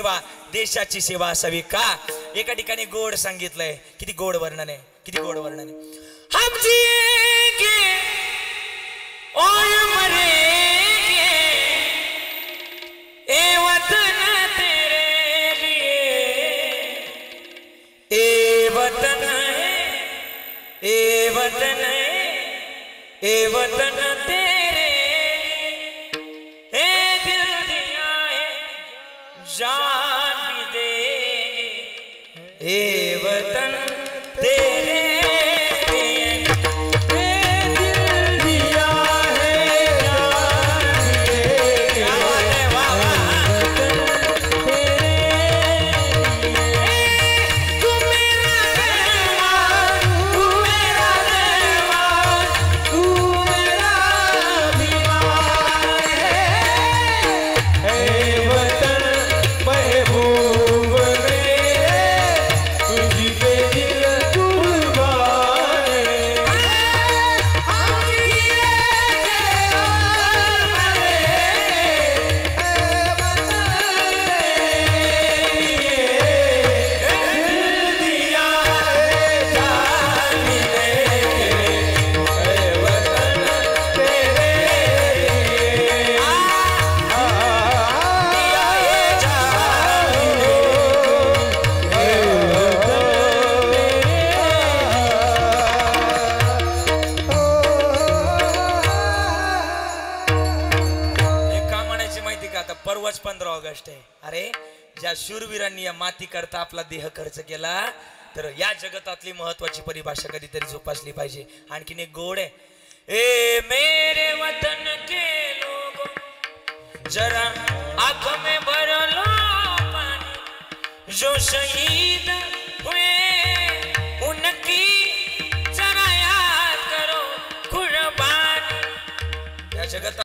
सेवा देशाची सेवा असावी का? एका ठिकाणी गोड सांगितलंय, किती गोड वर्णन आहे, किती गोड वर्णन आहे. हम जिएंगे और मरेंगे ए वतन तेरे लिए, ए वतन है, ए वतन है, ए वतन तेरे, ए दिल दिया है जान भी देंगे, ए वतन तेरे. परवाच 15 ऑगस्ट आहे. अरे ज्या शूरवीरांनी या माती करता आपला देह खर्च केला, तर या जगतातली महत्वाची परिभाषा कधीतरी जोपासली पाहिजे. आणखीन एक गोड आहे, ए मेरे वतन के लोगों जरा आंख में भर लो पानी, जो शहीद हुए